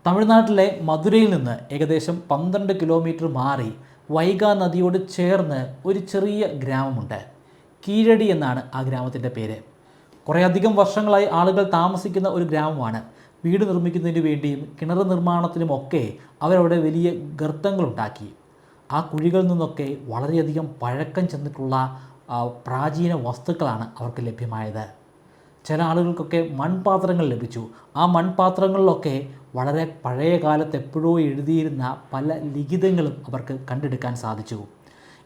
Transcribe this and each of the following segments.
തമിഴ്നാട്ടിലെ മധുരയിൽ നിന്ന് ഏകദേശം 12 കിലോമീറ്റർ മാറി വൈഗ നദിയോട് ചേർന്ന് ഒരു ചെറിയ ഗ്രാമമുണ്ട്. കീഴടി എന്നാണ് ആ ഗ്രാമത്തിൻ്റെ പേര്. കുറേയധികം വർഷങ്ങളായി ആളുകൾ താമസിക്കുന്ന ഒരു ഗ്രാമമാണ്. വീട് നിർമ്മിക്കുന്നതിന് വേണ്ടിയും കിണർ നിർമ്മാണത്തിനുമൊക്കെ അവരവിടെ വലിയ ഗർത്തങ്ങളുണ്ടാക്കി. ആ കുഴികളിൽ നിന്നൊക്കെ വളരെയധികം പഴക്കം ചെന്നിട്ടുള്ള പ്രാചീന വസ്തുക്കളാണ് അവർക്ക് ലഭ്യമായത്. ചില ആളുകൾക്കൊക്കെ മൺപാത്രങ്ങൾ ലഭിച്ചു. ആ മൺപാത്രങ്ങളിലൊക്കെ വളരെ പഴയ കാലത്ത് എപ്പോഴോ എഴുതിയിരുന്ന പല ലിഖിതങ്ങളും അവർക്ക് കണ്ടെടുക്കാൻ സാധിച്ചു.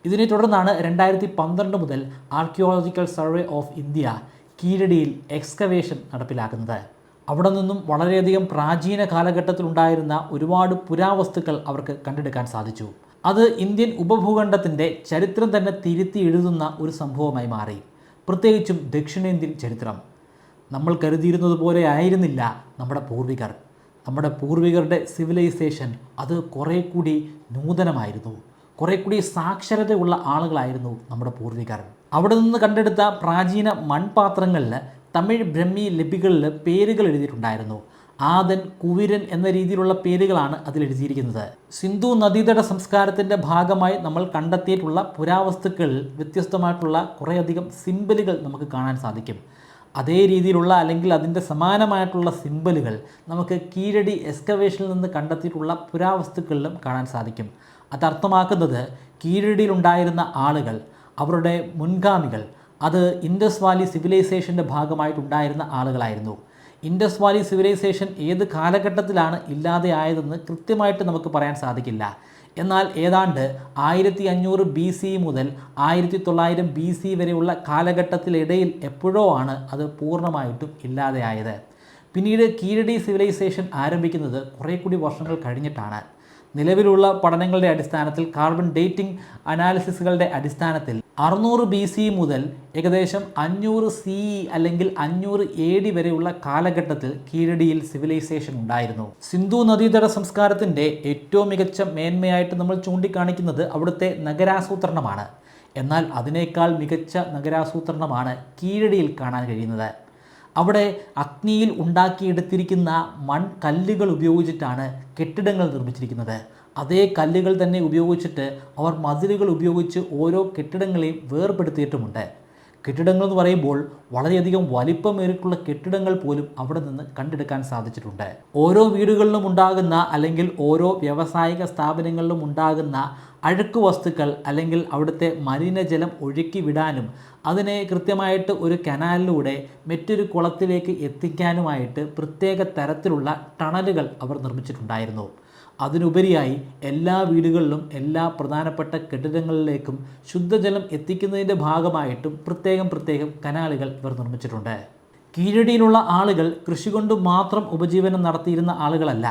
ഇതിനെ തുടർന്നാണ് 2012 മുതൽ ആർക്കിയോളജിക്കൽ സർവേ ഓഫ് ഇന്ത്യ കീഴടിയിൽ എക്സ്കവേഷൻ നടപ്പിലാക്കുന്നത്. അവിടെ നിന്നും വളരെയധികം പ്രാചീന കാലഘട്ടത്തിലുണ്ടായിരുന്ന ഒരുപാട് പുരാവസ്തുക്കൾ അവർക്ക് കണ്ടെടുക്കാൻ സാധിച്ചു. അത് ഇന്ത്യൻ ഉപഭൂഖണ്ഡത്തിൻ്റെ ചരിത്രം തന്നെ തിരുത്തി എഴുതുന്ന ഒരു സംഭവമായി മാറി. പ്രത്യേകിച്ചും ദക്ഷിണേന്ത്യൻ ചരിത്രം. നമ്മൾ കരുതിയിരുന്നത് പോലെ ആയിരുന്നില്ല നമ്മുടെ പൂർവികരുടെ സിവിലൈസേഷൻ അത് കുറേ കൂടി നൂതനമായിരുന്നു. കുറേ കൂടി സാക്ഷരതയുള്ള ആളുകളായിരുന്നു നമ്മുടെ പൂർവികർ. അവിടെ നിന്ന് കണ്ടെടുത്ത പ്രാചീന മൺപാത്രങ്ങളിൽ തമിഴ് ബ്രഹ്മി ലിപികളിൽ പേരുകൾ എഴുതിയിട്ടുണ്ടായിരുന്നു. ആദൻ, കുവിരൻ എന്ന രീതിയിലുള്ള പേരുകളാണ് അതിൽ എഴുതിയിരിക്കുന്നത്. സിന്ധു നദീതട സംസ്കാരത്തിൻ്റെ ഭാഗമായി നമ്മൾ കണ്ടെത്തിയിട്ടുള്ള പുരാവസ്തുക്കളിൽ വ്യത്യസ്തമായിട്ടുള്ള കുറേയധികം സിംബലുകൾ നമുക്ക് കാണാൻ സാധിക്കും. അതേ രീതിയിലുള്ള അല്ലെങ്കിൽ അതിൻ്റെ സമാനമായിട്ടുള്ള സിംബലുകൾ നമുക്ക് കീഴടി എക്സ്കവേഷനിൽ നിന്ന് കണ്ടെത്തിയിട്ടുള്ള പുരാവസ്തുക്കളിലും കാണാൻ സാധിക്കും. അതർത്ഥമാക്കുന്നത് കീഴടിയിലുണ്ടായിരുന്ന ആളുകൾ, അവരുടെ മുൻഗാമികൾ, അത് ഇൻഡസ് വാലി സിവിലൈസേഷൻ്റെ ഭാഗമായിട്ടുണ്ടായിരുന്ന ആളുകളായിരുന്നു. ഇൻഡസ് വാലി സിവിലൈസേഷൻ ഏത് കാലഘട്ടത്തിലാണ് ഇല്ലാതെ ആയതെന്ന് കൃത്യമായിട്ട് നമുക്ക് പറയാൻ സാധിക്കില്ല. എന്നാൽ ഏതാണ്ട് 1500 BC മുതൽ 1900 BC വരെയുള്ള കാലഘട്ടത്തിലിടയിൽ എപ്പോഴോ ആണ് അത് പൂർണ്ണമായിട്ടും ഇല്ലാതെയായത്. പിന്നീട് കീഴടി സിവിലൈസേഷൻ ആരംഭിക്കുന്നത് കുറേ കൂടി വർഷങ്ങൾ കഴിഞ്ഞിട്ടാണ്. നിലവിലുള്ള പഠനങ്ങളുടെ അടിസ്ഥാനത്തിൽ, കാർബൺ ഡേറ്റിംഗ് അനാലിസിസുകളുടെ അടിസ്ഥാനത്തിൽ 600 BC മുതൽ ഏകദേശം 500 CE അല്ലെങ്കിൽ 500 AD വരെയുള്ള കാലഘട്ടത്തിൽ കീഴടിയിൽ സിവിലൈസേഷൻ ഉണ്ടായിരുന്നു. സിന്ധു നദീതട സംസ്കാരത്തിൻ്റെ ഏറ്റവും മികച്ച മേന്മയായിട്ട് നമ്മൾ ചൂണ്ടിക്കാണിക്കുന്നത് അവിടുത്തെ നഗരാസൂത്രണമാണ്. എന്നാൽ അതിനേക്കാൾ മികച്ച നഗരാസൂത്രണമാണ് കീഴടിയിൽ കാണാൻ കഴിയുന്നത്. അവിടെ അഗ്നിയിൽ ഉണ്ടാക്കിയെടുത്തിരിക്കുന്ന മൺകല്ലുകൾ ഉപയോഗിച്ചിട്ടാണ് കെട്ടിടങ്ങൾ നിർമ്മിച്ചിരിക്കുന്നത്. അതേ കല്ലുകൾ തന്നെ ഉപയോഗിച്ചിട്ട് അവർ മതിലുകൾ ഉപയോഗിച്ച് ഓരോ കെട്ടിടങ്ങളെയും വേർപെടുത്തിയിട്ടുമുണ്ട്. കെട്ടിടങ്ങൾ എന്ന് പറയുമ്പോൾ വളരെയധികം വലിപ്പമേറിയിട്ടുള്ള കെട്ടിടങ്ങൾ പോലും അവിടെ നിന്ന് കണ്ടെടുക്കാൻ സാധിച്ചിട്ടുണ്ട്. ഓരോ വീടുകളിലും ഉണ്ടാകുന്ന അല്ലെങ്കിൽ ഓരോ വ്യാവസായിക സ്ഥാപനങ്ങളിലും ഉണ്ടാകുന്ന അഴുക്ക് വസ്തുക്കൾ അല്ലെങ്കിൽ അവിടുത്തെ മലിനജലം ഒഴുക്കി വിടാനും അതിനെ കൃത്യമായിട്ട് ഒരു കനാലിലൂടെ മറ്റൊരു കുളത്തിലേക്ക് എത്തിക്കാനുമായിട്ട് പ്രത്യേക തരത്തിലുള്ള ടണലുകൾ അവർ നിർമ്മിച്ചിട്ടുണ്ടായിരുന്നു. അതിനുപരിയായി എല്ലാ വീടുകളിലും എല്ലാ പ്രധാനപ്പെട്ട കെട്ടിടങ്ങളിലേക്കും ശുദ്ധജലം എത്തിക്കുന്നതിൻ്റെ ഭാഗമായിട്ടും പ്രത്യേകം കനാലുകൾ ഇവർ നിർമ്മിച്ചിട്ടുണ്ട്. കീഴടിയിലുള്ള ആളുകൾ കൃഷി കൊണ്ട് മാത്രം ഉപജീവനം നടത്തിയിരുന്ന ആളുകളല്ല.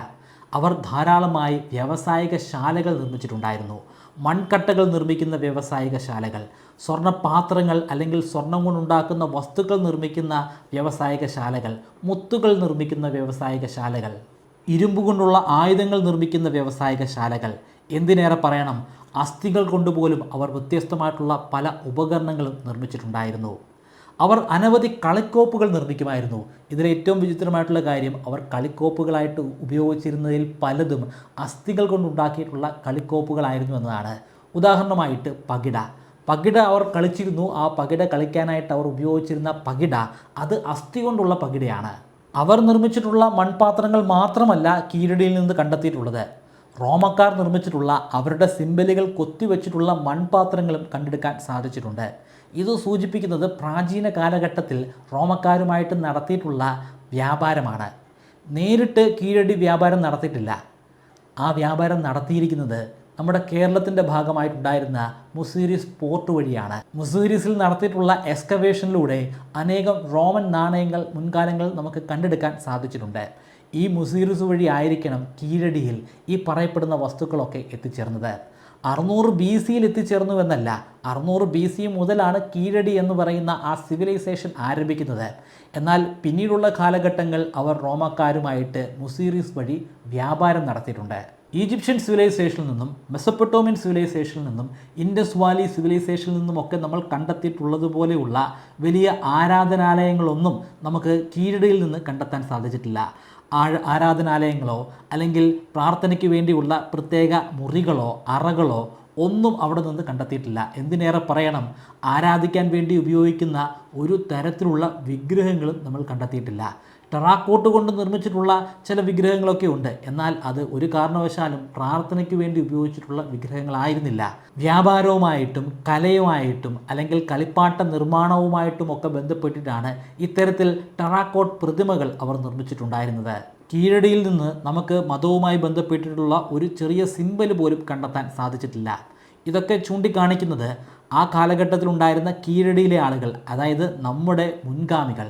അവർ ധാരാളമായി വ്യാവസായിക ശാലകൾ നിർമ്മിച്ചിട്ടുണ്ടായിരുന്നു. മൺകട്ടകൾ നിർമ്മിക്കുന്ന വ്യാവസായിക ശാലകൾ, സ്വർണ്ണപാത്രങ്ങൾ അല്ലെങ്കിൽ സ്വർണം കൊണ്ടുണ്ടാക്കുന്ന വസ്തുക്കൾ നിർമ്മിക്കുന്ന വ്യാവസായിക ശാലകൾ, മുത്തുകൾ നിർമ്മിക്കുന്ന വ്യാവസായിക ശാലകൾ, ഇരുമ്പ് കൊണ്ടുള്ള ആയുധങ്ങൾ നിർമ്മിക്കുന്ന വ്യാവസായിക ശാലകൾ, എന്തിനേറെ പറയണം അസ്ഥികൾ കൊണ്ടുപോലും അവർ വ്യത്യസ്തമായിട്ടുള്ള പല ഉപകരണങ്ങളും നിർമ്മിച്ചിട്ടുണ്ടായിരുന്നു. അവർ അനവധി കളിക്കോപ്പുകൾ നിർമ്മിക്കുമായിരുന്നു. ഇതിലേറ്റവും വിചിത്രമായിട്ടുള്ള കാര്യം, അവർ കളിക്കോപ്പുകളായിട്ട് ഉപയോഗിച്ചിരുന്നതിൽ പലതും അസ്ഥികൾ കൊണ്ടുണ്ടാക്കിയിട്ടുള്ള കളിക്കോപ്പുകളായിരുന്നു എന്നതാണ്. ഉദാഹരണമായിട്ട് പകിട അവർ കളിച്ചിരുന്നു. ആ പകിട കളിക്കാനായിട്ട് അവർ ഉപയോഗിച്ചിരുന്ന പകിട അത് അസ്ഥി കൊണ്ടുള്ള പകിടയാണ്. അവർ നിർമ്മിച്ചിട്ടുള്ള മൺപാത്രങ്ങൾ മാത്രമല്ല കീഴടിയിൽ നിന്ന് കണ്ടെത്തിയിട്ടുള്ളത്. റോമക്കാർ നിർമ്മിച്ചിട്ടുള്ള അവരുടെ സിംബലുകൾ കൊത്തിവെച്ചിട്ടുള്ള മൺപാത്രങ്ങളും കണ്ടെടുക്കാൻ സാധിച്ചിട്ടുണ്ട്. ഇത് സൂചിപ്പിക്കുന്നത് പ്രാചീന കാലഘട്ടത്തിൽ റോമക്കാരുമായിട്ട് നടത്തിയിട്ടുള്ള വ്യാപാരമാണ്. നേരിട്ട് കീഴടി വ്യാപാരം നടത്തിയിട്ടില്ല. ആ വ്യാപാരം നടത്തിയിരിക്കുന്നത് നമ്മുടെ കേരളത്തിൻ്റെ ഭാഗമായിട്ടുണ്ടായിരുന്ന മുസീരിസ് പോർട്ട് വഴിയാണ്. മുസീരിസിൽ നടത്തിയിട്ടുള്ള എക്സ്കവേഷനിലൂടെ അനേകം റോമൻ നാണയങ്ങൾ മുൻകാലങ്ങളിൽ നമുക്ക് കണ്ടെടുക്കാൻ സാധിച്ചിട്ടുണ്ട്. ഈ മുസീരിസ് വഴി ആയിരിക്കണം കീഴടിയിൽ ഈ പറയപ്പെടുന്ന വസ്തുക്കളൊക്കെ എത്തിച്ചേർന്നത്. 600 BC എത്തിച്ചേർന്നുവെന്നല്ല, 600 BC മുതലാണ് കീഴടി എന്ന് പറയുന്ന ആ സിവിലൈസേഷൻ ആരംഭിക്കുന്നത്. എന്നാൽ പിന്നീടുള്ള കാലഘട്ടങ്ങൾ അവർ റോമക്കാരുമായിട്ട് മുസീരിസ് വഴി വ്യാപാരം നടത്തിയിട്ടുണ്ട്. ഈജിപ്ഷ്യൻ സിവിലൈസേഷനിൽ നിന്നും മെസപ്പൊട്ടോമിയൻ സിവിലൈസേഷനിൽ നിന്നും ഇൻഡസ് വാലി സിവിലൈസേഷനിൽ നിന്നുമൊക്കെ നമ്മൾ കണ്ടെത്തിയിട്ടുള്ളതുപോലെയുള്ള വലിയ ആരാധനാലയങ്ങളൊന്നും നമുക്ക് കീഴടിയിൽ നിന്ന് കണ്ടെത്താൻ സാധിച്ചിട്ടില്ല. ആരാധനാലയങ്ങളോ അല്ലെങ്കിൽ പ്രാർത്ഥനയ്ക്ക് വേണ്ടിയുള്ള പ്രത്യേക മുറികളോ അറകളോ ഒന്നും അവിടെ നിന്ന് കണ്ടെത്തിയിട്ടില്ല. എന്തിനേറെ പറയണം, ആരാധിക്കാൻ വേണ്ടി ഉപയോഗിക്കുന്ന ഒരു തരത്തിലുള്ള വിഗ്രഹങ്ങളും നമ്മൾ കണ്ടെത്തിയിട്ടില്ല. ടെറാക്കോട്ട് കൊണ്ട് നിർമ്മിച്ചിട്ടുള്ള ചില വിഗ്രഹങ്ങളൊക്കെ ഉണ്ട്, എന്നാൽ അത് ഒരു കാരണവശാലും പ്രാർത്ഥനയ്ക്ക് വേണ്ടി ഉപയോഗിച്ചിട്ടുള്ള വിഗ്രഹങ്ങളായിരുന്നില്ല. വ്യാപാരവുമായിട്ടും കലയുമായിട്ടും അല്ലെങ്കിൽ കളിപ്പാട്ട നിർമ്മാണവുമായിട്ടും ഒക്കെ ബന്ധപ്പെട്ടിട്ടാണ് ഇത്തരത്തിൽ ടെറാക്കോട്ട് പ്രതിമകൾ അവർ നിർമ്മിച്ചിട്ടുണ്ടായിരുന്നത്. കീഴടിയിൽ നിന്ന് നമുക്ക് മതവുമായി ബന്ധപ്പെട്ടിട്ടുള്ള ഒരു ചെറിയ സിമ്പൽ പോലും കണ്ടെത്താൻ സാധിച്ചിട്ടില്ല. ഇതൊക്കെ ചൂണ്ടിക്കാണിക്കുന്നത് ആ കാലഘട്ടത്തിലുണ്ടായിരുന്ന കീഴടിയിലെ ആളുകൾ, അതായത് നമ്മുടെ മുൻഗാമികൾ,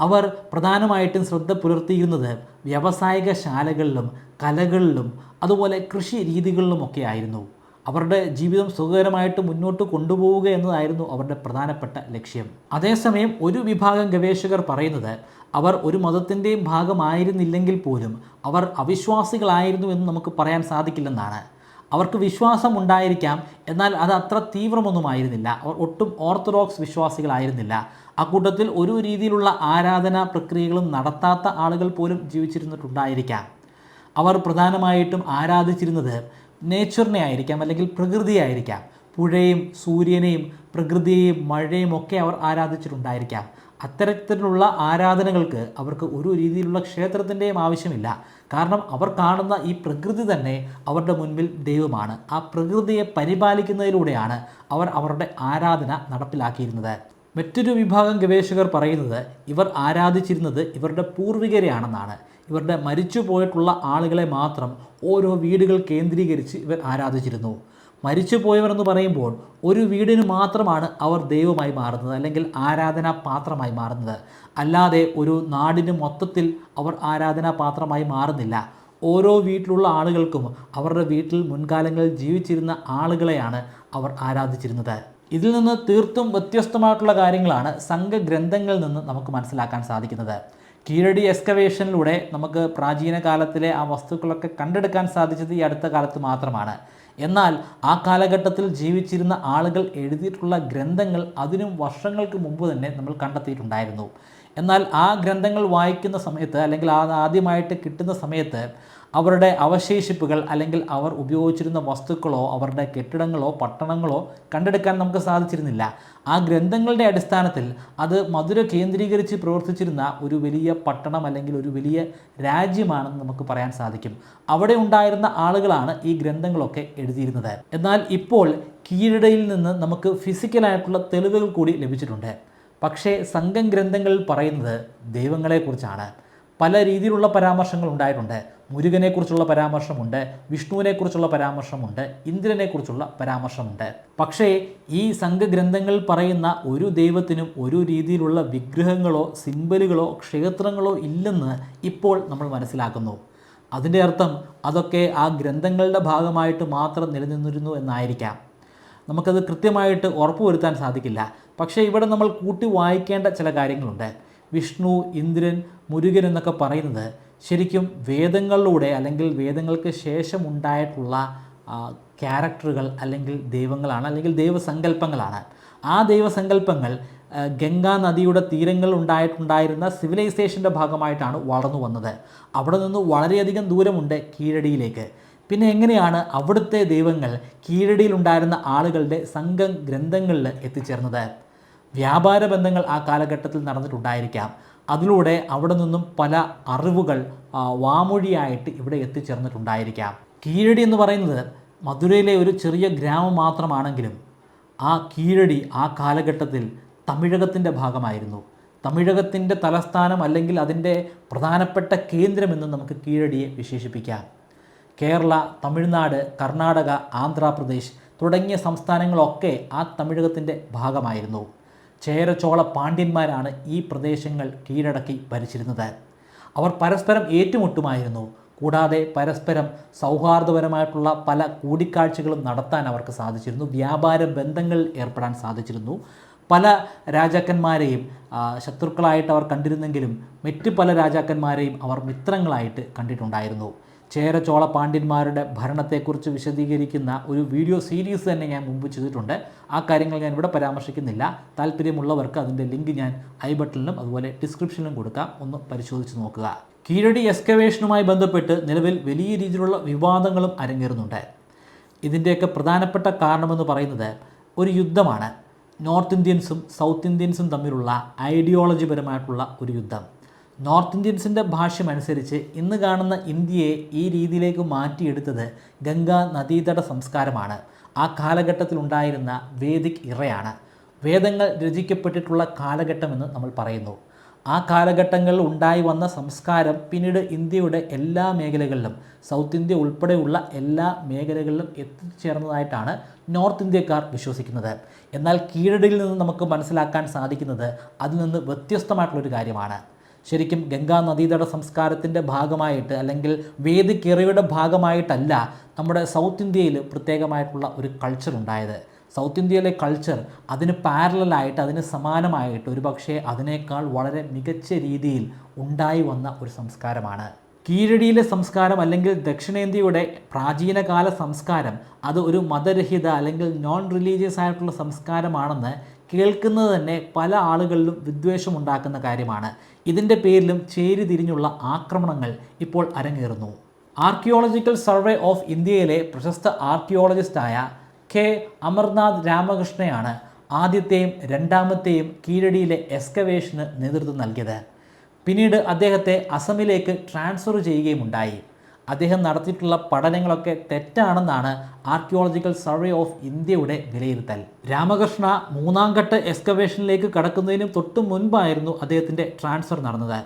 അവർ പ്രധാനമായിട്ടും ശ്രദ്ധ പുലർത്തിയിരുന്നത് വ്യാവസായിക ശാലകളിലും കലകളിലും അതുപോലെ കൃഷി രീതികളിലുമൊക്കെ ആയിരുന്നു. അവരുടെ ജീവിതം സുഖകരമായിട്ട് മുന്നോട്ട് കൊണ്ടുപോവുക എന്നതായിരുന്നു അവരുടെ പ്രധാനപ്പെട്ട ലക്ഷ്യം. അതേസമയം ഒരു വിഭാഗം ഗവേഷകർ പറയുന്നത് അവർ ഒരു മതത്തിൻ്റെയും ഭാഗമായിരുന്നില്ലെങ്കിൽ പോലും അവർ അവിശ്വാസികളായിരുന്നു എന്ന് നമുക്ക് പറയാൻ സാധിക്കില്ലെന്നാണ്. അവർക്ക് വിശ്വാസം ഉണ്ടായിരിക്കാം, എന്നാൽ അത് അത്ര തീവ്രമൊന്നുമായിരുന്നില്ല. അവർ ഒട്ടും ഓർത്തഡോക്സ് വിശ്വാസികളായിരുന്നില്ല. അക്കൂട്ടത്തിൽ ഒരു രീതിയിലുള്ള ആരാധനാ പ്രക്രിയകളും നടത്താത്ത ആളുകൾ പോലും ജീവിച്ചിരുന്നിട്ടുണ്ടായിരിക്കാം. അവർ പ്രധാനമായിട്ടും ആരാധിച്ചിരുന്നത് നേച്ചറിനെ ആയിരിക്കാം, അല്ലെങ്കിൽ പ്രകൃതിയായിരിക്കാം. പുഴയും സൂര്യനെയും പ്രകൃതിയെയും മഴയും ഒക്കെ അവർ ആരാധിച്ചിട്ടുണ്ടായിരിക്കാം. അത്തരത്തിലുള്ള ആരാധനകൾക്ക് അവർക്ക് ഒരു രീതിയിലുള്ള ക്ഷേത്രത്തിൻ്റെയും ആവശ്യമില്ല. കാരണം അവർ കാണുന്ന ഈ പ്രകൃതി തന്നെ അവരുടെ മുൻപിൽ ദൈവമാണ്. ആ പ്രകൃതിയെ പരിപാലിക്കുന്നതിലൂടെയാണ് അവർ അവരുടെ ആരാധന നടപ്പിലാക്കിയിരുന്നത്. മറ്റൊരു വിഭാഗം ഗവേഷകർ പറയുന്നത് ഇവർ ആരാധിച്ചിരുന്നത് ഇവരുടെ പൂർവികരെയാണെന്നാണ്. ഇവരുടെ മരിച്ചു പോയിട്ടുള്ള ആളുകളെ മാത്രം ഓരോ വീടുകൾ കേന്ദ്രീകരിച്ച് ഇവർ ആരാധിച്ചിരുന്നു. മരിച്ചു പോയവർ എന്ന് പറയുമ്പോൾ ഒരു വീടിന് മാത്രമാണ് അവർ ദൈവമായി മാറുന്നത്, അല്ലെങ്കിൽ ആരാധനാ പാത്രമായി മാറുന്നത്. അല്ലാതെ ഒരു നാടിന് മൊത്തത്തിൽ അവർ ആരാധനാ പാത്രമായി മാറുന്നില്ല. ഓരോ വീട്ടിലുള്ള ആളുകൾക്കും അവരുടെ വീട്ടിൽ മുൻകാലങ്ങളിൽ ജീവിച്ചിരുന്ന ആളുകളെയാണ് അവർ ആരാധിച്ചിരുന്നത്. ഇതിൽ നിന്ന് തീർത്തും വ്യത്യസ്തമായിട്ടുള്ള കാര്യങ്ങളാണ് സംഘഗ്രന്ഥങ്ങളിൽ നിന്ന് നമുക്ക് മനസ്സിലാക്കാൻ സാധിക്കുന്നത്. കീഴടി എക്സ്കവേഷനിലൂടെ നമുക്ക് പ്രാചീന കാലത്തിലെ ആ വസ്തുക്കളൊക്കെ കണ്ടെടുക്കാൻ സാധിച്ചത് ഈ അടുത്ത കാലത്ത് മാത്രമാണ്. എന്നാൽ ആ കാലഘട്ടത്തിൽ ജീവിച്ചിരുന്ന ആളുകൾ എഴുതിയിട്ടുള്ള ഗ്രന്ഥങ്ങൾ അതിനും വർഷങ്ങൾക്ക് മുമ്പ് തന്നെ നമ്മൾ കണ്ടെത്തിയിട്ടുണ്ടായിരുന്നു. എന്നാൽ ആ ഗ്രന്ഥങ്ങൾ വായിക്കുന്ന സമയത്ത്, അല്ലെങ്കിൽ ആദ്യമായിട്ട് കിട്ടുന്ന സമയത്ത് അവരുടെ അവശേഷിപ്പുകൾ അല്ലെങ്കിൽ അവർ ഉപയോഗിച്ചിരുന്ന വസ്തുക്കളോ അവരുടെ കെട്ടിടങ്ങളോ പട്ടണങ്ങളോ കണ്ടെടുക്കാൻ നമുക്ക് സാധിച്ചിരുന്നില്ല. ആ ഗ്രന്ഥങ്ങളുടെ അടിസ്ഥാനത്തിൽ അത് മധുര കേന്ദ്രീകരിച്ച് പ്രവർത്തിച്ചിരുന്ന ഒരു വലിയ പട്ടണം അല്ലെങ്കിൽ ഒരു വലിയ രാജ്യമാണെന്ന് നമുക്ക് പറയാൻ സാധിക്കും. അവിടെ ഉണ്ടായിരുന്ന ആളുകളാണ് ഈ ഗ്രന്ഥങ്ങളൊക്കെ എഴുതിയിരുന്നത്. എന്നാൽ ഇപ്പോൾ കീഴടിയിൽ നിന്ന് നമുക്ക് ഫിസിക്കലായിട്ടുള്ള തെളിവുകൾ കൂടി ലഭിച്ചിട്ടുണ്ട്. പക്ഷേ സംഘം ഗ്രന്ഥങ്ങളിൽ പറയുന്നത് ദൈവങ്ങളെക്കുറിച്ചാണ്. പല രീതിയിലുള്ള പരാമർശങ്ങൾ ഉണ്ടായിട്ടുണ്ട്. മുരുകനെക്കുറിച്ചുള്ള പരാമർശമുണ്ട്, വിഷ്ണുവിനെക്കുറിച്ചുള്ള പരാമർശമുണ്ട്, ഇന്ദ്രനെക്കുറിച്ചുള്ള പരാമർശമുണ്ട്. പക്ഷേ ഈ സംഘഗ്രന്ഥങ്ങളിൽ പറയുന്ന ഒരു ദൈവത്തിനും ഒരു രീതിയിലുള്ള വിഗ്രഹങ്ങളോ സിംബലുകളോ ക്ഷേത്രങ്ങളോ ഇല്ലെന്ന് ഇപ്പോൾ നമ്മൾ മനസ്സിലാക്കുന്നു. അതിൻ്റെ അർത്ഥം അതൊക്കെ ആ ഗ്രന്ഥങ്ങളുടെ ഭാഗമായിട്ട് മാത്രം നിലനിന്നിരുന്നു എന്നായിരിക്കാം. നമുക്കത് കൃത്യമായിട്ട് ഉറപ്പുവരുത്താൻ സാധിക്കില്ല. പക്ഷേ ഇവിടെ നമ്മൾ കൂട്ടി വായിക്കേണ്ട ചില കാര്യങ്ങളുണ്ട്. വിഷ്ണു, ഇന്ദ്രൻ, മുരുകൻ എന്നൊക്കെ പറയുന്നത് ശരിക്കും വേദങ്ങളിലൂടെ അല്ലെങ്കിൽ വേദങ്ങൾക്ക് ശേഷം ഉണ്ടായിട്ടുള്ള ക്യാരക്ടറുകൾ അല്ലെങ്കിൽ ദൈവങ്ങളാണ്, അല്ലെങ്കിൽ ദൈവസങ്കല്പങ്ങളാണ്. ആ ദൈവസങ്കല്പങ്ങൾ ഗംഗാ നദിയുടെ തീരങ്ങളിൽ ഉണ്ടായിട്ടുണ്ടായിരുന്ന സിവിലൈസേഷൻ്റെ ഭാഗമായിട്ടാണ് വളർന്നു വന്നത്. അവിടെ നിന്ന് വളരെയധികം ദൂരമുണ്ട് കീഴടിയിലേക്ക്. പിന്നെ എങ്ങനെയാണ് അവിടുത്തെ ദൈവങ്ങൾ കീഴടിയിലുണ്ടായിരുന്ന ആളുകളുടെ സംഘം ഗ്രന്ഥങ്ങളിൽ എത്തിച്ചേർന്നത്? വ്യാപാര ബന്ധങ്ങൾ ആ കാലഘട്ടത്തിൽ നടന്നിട്ടുണ്ടായിരിക്കാം. അതിലൂടെ അവിടെ നിന്നും പല അറിവുകൾ വാമൊഴിയായിട്ട് ഇവിടെ എത്തിച്ചേർന്നിട്ടുണ്ടായിരിക്കാം. കീഴടി എന്ന് പറയുന്നത് മധുരയിലെ ഒരു ചെറിയ ഗ്രാമം മാത്രമാണെങ്കിലും ആ കീഴടി ആ കാലഘട്ടത്തിൽ തമിഴകത്തിൻ്റെ ഭാഗമായിരുന്നു. തമിഴകത്തിൻ്റെ തലസ്ഥാനം അല്ലെങ്കിൽ അതിൻ്റെ പ്രധാനപ്പെട്ട കേന്ദ്രമെന്ന് നമുക്ക് കീഴടിയെ വിശേഷിപ്പിക്കാം. കേരള, തമിഴ്നാട്, കർണാടക, ആന്ധ്രാപ്രദേശ് തുടങ്ങിയ സംസ്ഥാനങ്ങളൊക്കെ ആ തമിഴകത്തിൻ്റെ ഭാഗമായിരുന്നു. ചേര ചോള പാണ്ഡ്യന്മാരാണ് ഈ പ്രദേശങ്ങൾ കീഴടക്കി ഭരിച്ചിരുന്നത്. അവർ പരസ്പരം ഏറ്റുമുട്ടുമായിരുന്നു. കൂടാതെ പരസ്പരം സൗഹാർദ്ദപരമായിട്ടുള്ള പല കൂടിക്കാഴ്ചകളും നടത്താൻ അവർക്ക് സാധിച്ചിരുന്നു. വ്യാപാര ബന്ധങ്ങളിൽ ഏർപ്പെടാൻ സാധിച്ചിരുന്നു. പല രാജാക്കന്മാരെയും ശത്രുക്കളായിട്ട് അവർ കണ്ടിരുന്നെങ്കിലും മറ്റ് പല രാജാക്കന്മാരെയും അവർ മിത്രങ്ങളായിട്ട് കണ്ടിട്ടുണ്ടായിരുന്നു. ചേര ചോള പാണ്ഡ്യന്മാരുടെ ഭരണത്തെക്കുറിച്ച് വിശദീകരിക്കുന്ന ഒരു വീഡിയോ സീരീസ് തന്നെ ഞാൻ മുമ്പ് ചെയ്തിട്ടുണ്ട്. ആ കാര്യങ്ങൾ ഞാൻ ഇവിടെ പരാമർശിക്കുന്നില്ല. താല്പര്യമുള്ളവർക്ക് അതിൻ്റെ ലിങ്ക് ഞാൻ ഐ ബട്ടണിലും അതുപോലെ ഡിസ്ക്രിപ്ഷനിലും കൊടുക്കാം. ഒന്ന് പരിശോധിച്ച് നോക്കുക. കീഴടി എക്സ്കവേഷനുമായി ബന്ധപ്പെട്ട് നിലവിൽ വലിയ രീതിയിലുള്ള വിവാദങ്ങളും അരങ്ങേറുന്നുണ്ട്. ഇതിൻ്റെയൊക്കെ പ്രധാനപ്പെട്ട കാരണമെന്ന് പറയുന്നത് ഒരു യുദ്ധമാണ്. നോർത്ത് ഇന്ത്യൻസും സൗത്ത് ഇന്ത്യൻസും തമ്മിലുള്ള ഐഡിയോളജിപരമായിട്ടുള്ള ഒരു യുദ്ധം. നോർത്ത് ഇന്ത്യൻസിൻ്റെ ഭാഷ്യമനുസരിച്ച് ഇന്ന് കാണുന്ന ഇന്ത്യയെ ഈ രീതിയിലേക്ക് മാറ്റിയെടുത്തത് ഗംഗാ നദീതട സംസ്കാരമാണ്. ആ കാലഘട്ടത്തിലുണ്ടായിരുന്ന വേദിക് ഇറയാണ് വേദങ്ങൾ രചിക്കപ്പെട്ടിട്ടുള്ള കാലഘട്ടമെന്ന് നമ്മൾ പറയുന്നു. ആ കാലഘട്ടങ്ങളിൽ ഉണ്ടായി വന്ന സംസ്കാരം പിന്നീട് ഇന്ത്യയുടെ എല്ലാ മേഖലകളിലും, സൗത്ത് ഇന്ത്യ ഉൾപ്പെടെയുള്ള എല്ലാ മേഖലകളിലും എത്തിച്ചേർന്നതായിട്ടാണ് നോർത്ത് ഇന്ത്യക്കാർ വിശ്വസിക്കുന്നത്. എന്നാൽ കീഴടിയിൽ നിന്ന് നമുക്ക് മനസ്സിലാക്കാൻ സാധിക്കുന്നത് അതിൽ നിന്ന് വ്യത്യസ്തമായിട്ടുള്ളൊരു കാര്യമാണ്. ശരിക്കും ഗംഗാ നദീതട സംസ്കാരത്തിൻ്റെ ഭാഗമായിട്ട് അല്ലെങ്കിൽ വേദിക് ഇറയുടെ ഭാഗമായിട്ടല്ല നമ്മുടെ സൗത്ത് ഇന്ത്യയിൽ പ്രത്യേകമായിട്ടുള്ള ഒരു കൾച്ചർ ഉണ്ടായത്. സൗത്ത് ഇന്ത്യയിലെ കൾച്ചർ അതിന് പാരലായിട്ട്, അതിന് സമാനമായിട്ട്, ഒരു പക്ഷേ അതിനേക്കാൾ വളരെ മികച്ച രീതിയിൽ ഉണ്ടായി വന്ന ഒരു സംസ്കാരമാണ് കീഴടിയിലെ സംസ്കാരം. അല്ലെങ്കിൽ ദക്ഷിണേന്ത്യയുടെ പ്രാചീനകാല സംസ്കാരം അത് ഒരു മതരഹിത അല്ലെങ്കിൽ നോൺ റിലീജിയസ് ആയിട്ടുള്ള സംസ്കാരമാണെന്ന് കേൾക്കുന്നത് തന്നെ പല ആളുകളിലും വിദ്വേഷമുണ്ടാക്കുന്ന കാര്യമാണ്. ഇതിൻ്റെ പേരിലും ചേരിതിരിഞ്ഞുള്ള ആക്രമണങ്ങൾ ഇപ്പോൾ അരങ്ങേറുന്നു. ആർക്കിയോളജിക്കൽ സർവേ ഓഫ് ഇന്ത്യയിലെ പ്രശസ്ത ആർക്കിയോളജിസ്റ്റായ കെ അമർനാഥ് രാമകൃഷ്ണയാണ് ആദ്യത്തെയും രണ്ടാമത്തെയും കീഴടിയിലെ എക്സ്കവേഷന് നേതൃത്വം നൽകിയത്. പിന്നീട് അദ്ദേഹത്തെ അസമിലേക്ക് ട്രാൻസ്ഫർ ചെയ്യുകയുമുണ്ടായി. അദ്ദേഹം നടത്തിയിട്ടുള്ള പഠനങ്ങളൊക്കെ തെറ്റാണെന്നാണ് ആർക്കിയോളജിക്കൽ സർവേ ഓഫ് ഇന്ത്യയുടെ വിലയിരുത്തൽ. രാമകൃഷ്ണ മൂന്നാം ഘട്ട എക്സ്കവേഷനിലേക്ക് കടക്കുന്നതിനും തൊട്ട് മുൻപായിരുന്നു അദ്ദേഹത്തിൻ്റെ ട്രാൻസ്ഫർ നടന്നത്.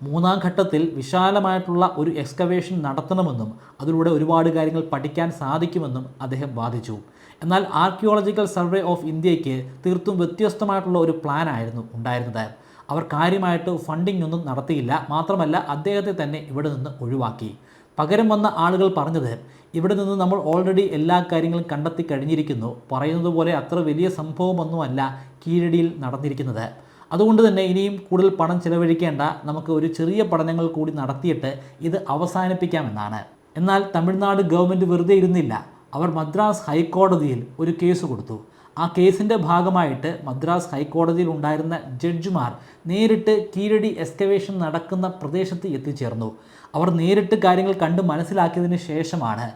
മൂന്നാം ഘട്ടത്തിൽ വിശാലമായിട്ടുള്ള ഒരു എക്സ്കവേഷൻ നടത്തണമെന്നും അതിലൂടെ ഒരുപാട് കാര്യങ്ങൾ പഠിക്കാൻ സാധിക്കുമെന്നും അദ്ദേഹം വാദിച്ചു. എന്നാൽ ആർക്കിയോളജിക്കൽ സർവേ ഓഫ് ഇന്ത്യയ്ക്ക് തീർത്തും വ്യത്യസ്തമായിട്ടുള്ള ഒരു പ്ലാനായിരുന്നു ഉണ്ടായിരുന്നത്. അവർ കാര്യമായിട്ട് ഫണ്ടിംഗ് ഒന്നും നടത്തിയില്ല. മാത്രമല്ല അദ്ദേഹത്തെ തന്നെ ഇവിടെ നിന്ന് ഒഴിവാക്കി. പകരം വന്ന ആളുകൾ പറഞ്ഞത്, ഇവിടെ നിന്ന് നമ്മൾ ഓൾറെഡി എല്ലാ കാര്യങ്ങളും കണ്ടെത്തി കഴിഞ്ഞിരിക്കുന്നു, പറയുന്നത് പോലെ അത്ര വലിയ സംഭവമൊന്നുമല്ല കീഴടിയിൽ നടന്നിരിക്കുന്നത്, അതുകൊണ്ട് തന്നെ ഇനിയും കൂടുതൽ പണം ചിലവഴിക്കേണ്ട, നമുക്ക് ഒരു ചെറിയ പഠനങ്ങൾ കൂടി നടത്തിയിട്ട് ഇത് അവസാനിപ്പിക്കാമെന്നാണ്. എന്നാൽ തമിഴ്നാട് ഗവൺമെൻറ് വെറുതെ ഇരുന്നില്ല. അവർ മദ്രാസ് ഹൈക്കോടതിയിൽ ഒരു കേസ് കൊടുത്തു. ആ കേസിൻ്റെ ഭാഗമായിട്ട് മദ്രാസ് ഹൈക്കോടതിയിൽ ഉണ്ടായിരുന്ന ജഡ്ജിമാർ നേരിട്ട് കീഴടി എക്സ്കവേഷൻ നടക്കുന്ന പ്രദേശത്ത് എത്തിച്ചേർന്നു. അവർ നേരിട്ട് കാര്യങ്ങൾ കണ്ട് മനസ്സിലാക്കിയതിന് ശേഷമാണ്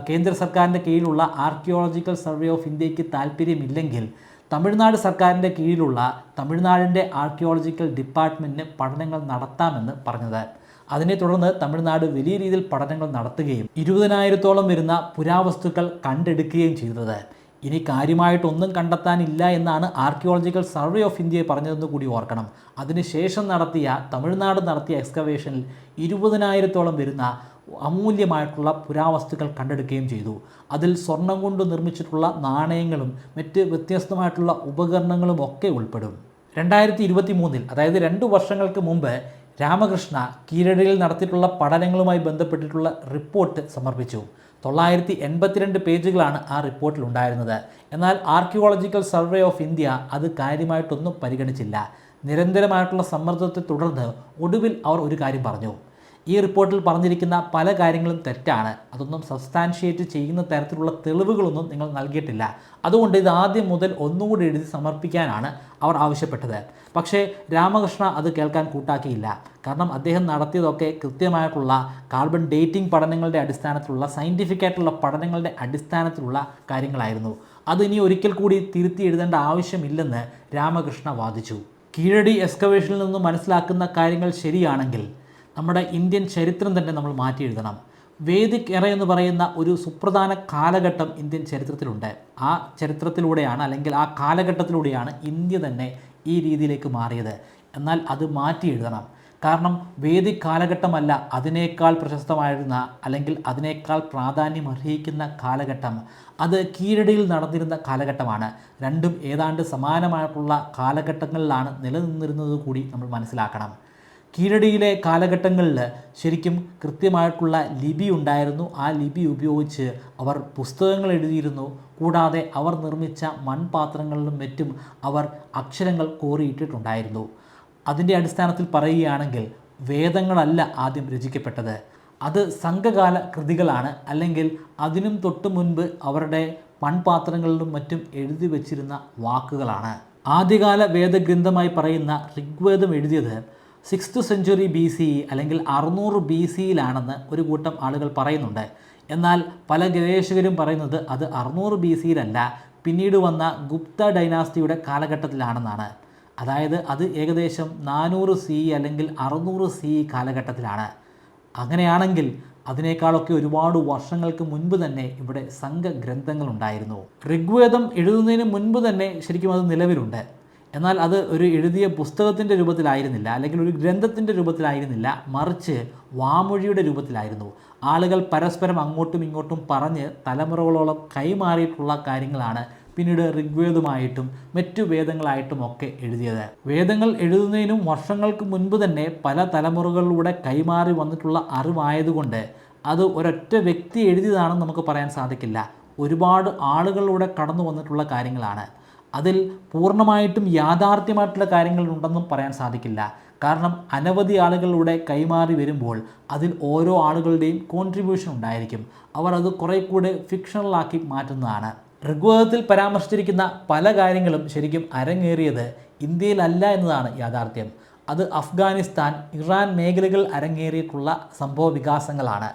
കേന്ദ്ര സർക്കാരിൻ്റെ കീഴിലുള്ള ആർക്കിയോളജിക്കൽ സർവേ ഓഫ് ഇന്ത്യക്ക് താല്പര്യമില്ലെങ്കിൽ തമിഴ്നാട് സർക്കാരിൻ്റെ കീഴിലുള്ള തമിഴ്നാടിൻ്റെ ആർക്കിയോളജിക്കൽ ഡിപ്പാർട്ട്മെൻറ്റിന് പഠനങ്ങൾ നടത്താമെന്ന് പറഞ്ഞത്. അതിനെ തുടർന്ന് തമിഴ്നാട് വലിയ രീതിയിൽ പഠനങ്ങൾ നടത്തുകയും 20,000-ഓളം വരുന്ന പുരാവസ്തുക്കൾ കണ്ടെടുക്കുകയും ചെയ്തത്. ഇനി കാര്യമായിട്ടൊന്നും കണ്ടെത്താനില്ല എന്നാണ് ആർക്കിയോളജിക്കൽ സർവേ ഓഫ് ഇന്ത്യയെ പറഞ്ഞതെന്ന് കൂടി ഓർക്കണം. അതിനുശേഷം തമിഴ്നാട് നടത്തിയ എക്സ്കവേഷനിൽ 20,000-ഓളം വരുന്ന അമൂല്യമായിട്ടുള്ള പുരാവസ്തുക്കൾ കണ്ടെടുക്കുകയും ചെയ്തു. അതിൽ സ്വർണം കൊണ്ട് നിർമ്മിച്ചിട്ടുള്ള നാണയങ്ങളും മറ്റ് വ്യത്യസ്തമായിട്ടുള്ള ഉപകരണങ്ങളും ഒക്കെ ഉൾപ്പെടും. 2023, അതായത് 2 വർഷങ്ങൾക്ക് മുമ്പ് രാമകൃഷ്ണ കീഴടിയിൽ നടത്തിയിട്ടുള്ള പഠനങ്ങളുമായി ബന്ധപ്പെട്ടിട്ടുള്ള റിപ്പോർട്ട് സമർപ്പിച്ചു. 982 പേജുകളാണ് ആ റിപ്പോർട്ടിൽ ഉണ്ടായിരുന്നത്. എന്നാൽ ആർക്കിയോളജിക്കൽ സർവേ ഓഫ് ഇന്ത്യ അത് കാര്യമായിട്ടൊന്നും പരിഗണിച്ചില്ല. നിരന്തരമായിട്ടുള്ള സമ്മർദ്ദത്തെ തുടർന്ന് ഒടുവിൽ അവർ ഒരു കാര്യം പറഞ്ഞു, ഈ റിപ്പോർട്ടിൽ പറഞ്ഞിരിക്കുന്ന പല കാര്യങ്ങളും തെറ്റാണ്, അതൊന്നും സബ്സ്റ്റാൻഷിയേറ്റ് ചെയ്യുന്ന തരത്തിലുള്ള തെളിവുകളൊന്നും നിങ്ങൾ നൽകിയിട്ടില്ല, അതുകൊണ്ട് ഇത് ആദ്യം മുതൽ ഒന്നുകൂടി എഴുതി സമർപ്പിക്കാനാണ് അവർ ആവശ്യപ്പെട്ടത്. പക്ഷേ രാമകൃഷ്ണ അത് കേൾക്കാൻ കൂട്ടാക്കിയില്ല. കാരണം അദ്ദേഹം നടത്തിയതൊക്കെ കൃത്യമായിട്ടുള്ള കാർബൺ ഡേറ്റിംഗ് പഠനങ്ങളുടെ അടിസ്ഥാനത്തിലുള്ള സയൻറ്റിഫിക് ആയിട്ടുള്ള പഠനങ്ങളുടെ അടിസ്ഥാനത്തിലുള്ള കാര്യങ്ങളായിരുന്നു. അത് ഇനി ഒരിക്കൽ കൂടി തിരുത്തി എഴുതേണ്ട ആവശ്യമില്ലെന്ന് രാമകൃഷ്ണ വാദിച്ചു. കീഴടി എക്സ്കവേഷനിൽ നിന്ന് മനസ്സിലാക്കുന്ന കാര്യങ്ങൾ ശരിയാണെങ്കിൽ നമ്മുടെ ഇന്ത്യൻ ചരിത്രം തന്നെ നമ്മൾ മാറ്റി എഴുതണം. വേദിക് എറ എന്ന് പറയുന്ന ഒരു സുപ്രധാന കാലഘട്ടം ഇന്ത്യൻ ചരിത്രത്തിലുണ്ട്. ആ ചരിത്രത്തിലൂടെയാണ്, അല്ലെങ്കിൽ ആ കാലഘട്ടത്തിലൂടെയാണ് ഇന്ത്യ തന്നെ ഈ രീതിയിലേക്ക് മാറിയത്. എന്നാൽ അത് മാറ്റി എഴുതണം. കാരണം വേദിക് കാലഘട്ടമല്ല അതിനേക്കാൾ പ്രശസ്തമായിരുന്ന, അല്ലെങ്കിൽ അതിനേക്കാൾ പ്രാധാന്യം അർഹിക്കുന്ന കാലഘട്ടം അത് കീഴടിയിൽ നടന്നിരുന്ന കാലഘട്ടമാണ്. രണ്ടും ഏതാണ്ട് സമാനമായിട്ടുള്ള കാലഘട്ടങ്ങളിലാണ് നിലനിന്നിരുന്നത് കൂടി നമ്മൾ മനസ്സിലാക്കണം. കീഴടിയിലെ കാലഘട്ടങ്ങളിൽ ശരിക്കും കൃത്യമായിട്ടുള്ള ലിപി ഉണ്ടായിരുന്നു. ആ ലിപി ഉപയോഗിച്ച് അവർ പുസ്തകങ്ങൾ എഴുതിയിരുന്നു. കൂടാതെ അവർ നിർമ്മിച്ച മൺപാത്രങ്ങളിലും മറ്റും അവർ അക്ഷരങ്ങൾ കോറിയിട്ടിട്ടുണ്ടായിരുന്നു. അതിൻ്റെ അടിസ്ഥാനത്തിൽ പറയുകയാണെങ്കിൽ വേദങ്ങളല്ല ആദ്യം രചിക്കപ്പെട്ടത്, അത് സംഘകാല കൃതികളാണ്, അല്ലെങ്കിൽ അതിനും തൊട്ട് മുൻപ് അവരുടെ മൺപാത്രങ്ങളിലും മറ്റും എഴുതി വച്ചിരുന്ന വാക്കുകളാണ്. ആദ്യകാല വേദഗ്രന്ഥമായി പറയുന്ന ഋഗ്വേദം എഴുതിയത് 6th സെഞ്ച്വറി BCE അല്ലെങ്കിൽ 600 BCയിലാണെന്ന് ഒരു കൂട്ടം ആളുകൾ പറയുന്നുണ്ട്. എന്നാൽ പല ഗവേഷകരും പറയുന്നത് അത് 600 BCയിലല്ല, പിന്നീട് വന്ന ഗുപ്ത ഡൈനാസ്റ്റിയുടെ കാലഘട്ടത്തിലാണെന്നാണ്. അതായത് അത് ഏകദേശം 400 CE അല്ലെങ്കിൽ 600 CE കാലഘട്ടത്തിലാണ്. അങ്ങനെയാണെങ്കിൽ അതിനേക്കാളൊക്കെ ഒരുപാട് വർഷങ്ങൾക്ക് മുൻപ് തന്നെ ഇവിടെ സംഘഗ്രന്ഥങ്ങളുണ്ടായിരുന്നു. ഋഗ്വേദം എഴുതുന്നതിന് മുൻപ് തന്നെ ശരിക്കും അത് നിലവിലുണ്ട്. എന്നാൽ അത് ഒരു എഴുതിയ പുസ്തകത്തിൻ്റെ രൂപത്തിലായിരുന്നില്ല, അല്ലെങ്കിൽ ഒരു ഗ്രന്ഥത്തിൻ്റെ രൂപത്തിലായിരുന്നില്ല, മറിച്ച് വാമൊഴിയുടെ രൂപത്തിലായിരുന്നു. ആളുകൾ പരസ്പരം അങ്ങോട്ടും ഇങ്ങോട്ടും പറഞ്ഞ് തലമുറകളോളം കൈമാറിയിട്ടുള്ള കാര്യങ്ങളാണ് പിന്നീട് ഋഗ്വേദമായിട്ടും മറ്റു വേദങ്ങളായിട്ടും ഒക്കെ എഴുതിയത്. വേദങ്ങൾ എഴുതുന്നതിനും വർഷങ്ങൾക്ക് മുൻപ് തന്നെ പല തലമുറകളിലൂടെ കൈമാറി വന്നിട്ടുള്ള അറിവായതുകൊണ്ട് അത് ഒരൊറ്റ വ്യക്തി എഴുതിയതാണെന്ന് നമുക്ക് പറയാൻ സാധിക്കില്ല. ഒരുപാട് ആളുകളിലൂടെ കടന്നു വന്നിട്ടുള്ള കാര്യങ്ങളാണ്. അതിൽ പൂർണ്ണമായിട്ടും യാഥാർത്ഥ്യമായിട്ടുള്ള കാര്യങ്ങളുണ്ടെന്നും പറയാൻ സാധിക്കില്ല. കാരണം അനവധി ആളുകളിലൂടെ കൈമാറി വരുമ്പോൾ അതിൽ ഓരോ ആളുകളുടെയും കോൺട്രിബ്യൂഷൻ ഉണ്ടായിരിക്കും. അവർ അത് കുറേ കൂടെ ഫിക്ഷണലാക്കി മാറ്റുന്നതാണ്. ഋഗ്വേദത്തിൽ പരാമർശിച്ചിരിക്കുന്ന പല കാര്യങ്ങളും ശരിക്കും അരങ്ങേറിയത് ഇന്ത്യയിലല്ല എന്നതാണ് യാഥാർത്ഥ്യം. അത് അഫ്ഗാനിസ്ഥാൻ, ഇറാൻ മേഖലകൾ അരങ്ങേറിയിട്ടുള്ള സംഭവ വികാസങ്ങളാണ്.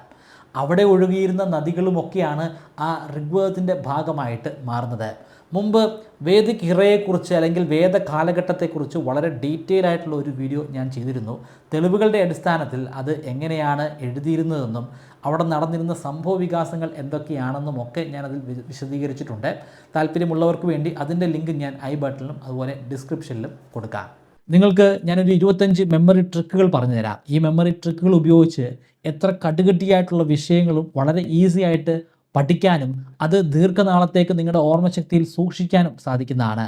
അവിടെ ഒഴുകിയിരുന്ന നദികളുമൊക്കെയാണ് ആ ഋഗ്വേദത്തിൻ്റെ ഭാഗമായിട്ട് മാറുന്നത്. മുമ്പ് വേദിക് ഇറയെക്കുറിച്ച് അല്ലെങ്കിൽ വേദ കാലഘട്ടത്തെക്കുറിച്ച് വളരെ ഡീറ്റെയിൽ ആയിട്ടുള്ള ഒരു വീഡിയോ ഞാൻ ചെയ്തിരുന്നു. തെളിവുകളുടെ അടിസ്ഥാനത്തിൽ അത് എങ്ങനെയാണ് എഴുതിയിരുന്നതെന്നും അവിടെ നടന്നിരുന്ന സംഭവ വികാസങ്ങൾ എന്തൊക്കെയാണെന്നും ഒക്കെ ഞാനതിൽ വിശദീകരിച്ചിട്ടുണ്ട്. താല്പര്യമുള്ളവർക്ക് വേണ്ടി അതിൻ്റെ ലിങ്ക് ഞാൻ ഐ ബട്ടണിലും അതുപോലെ ഡിസ്ക്രിപ്ഷനിലും കൊടുക്കാം. നിങ്ങൾക്ക് ഞാനൊരു 25 മെമ്മറി ട്രിക്കുകൾ പറഞ്ഞു തരാം. ഈ മെമ്മറി ട്രിക്കുകൾ ഉപയോഗിച്ച് എത്ര കടുകട്ടിയായിട്ടുള്ള വിഷയങ്ങളും വളരെ ഈസി ആയിട്ട് പഠിക്കാനും അത് ദീർഘനാളത്തേക്ക് നിങ്ങളുടെ ഓർമ്മശക്തിയിൽ സൂക്ഷിക്കാനും സാധിക്കുന്നതാണ്.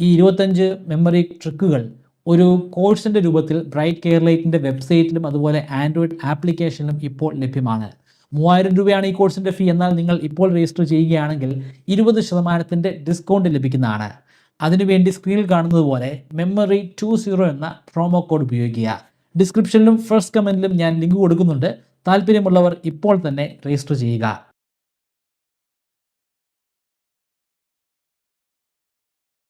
ഈ 25 മെമ്മറി ട്രിക്കുകൾ ഒരു കോഴ്സിൻ്റെ രൂപത്തിൽ ബ്രൈറ്റ് കെയർലൈറ്റിൻ്റെ വെബ്സൈറ്റിലും അതുപോലെ ആൻഡ്രോയിഡ് ആപ്ലിക്കേഷനിലും ഇപ്പോൾ ലഭ്യമാണ്. 3000 രൂപയാണ് ഈ കോഴ്സിൻ്റെ ഫീ. എന്നാൽ നിങ്ങൾ ഇപ്പോൾ രജിസ്റ്റർ ചെയ്യുകയാണെങ്കിൽ 20% ഡിസ്കൗണ്ട് ലഭിക്കുന്നതാണ്. അതിനുവേണ്ടി സ്ക്രീനിൽ കാണുന്നത് പോലെ മെമ്മറി 20 എന്ന പ്രൊമോ കോഡ് ഉപയോഗിക്കുക. ഡിസ്ക്രിപ്ഷനിലും ഫസ്റ്റ് കമൻറ്റിലും ഞാൻ ലിങ്ക് കൊടുക്കുന്നുണ്ട്. താല്പര്യമുള്ളവർ ഇപ്പോൾ തന്നെ രജിസ്റ്റർ ചെയ്യുക.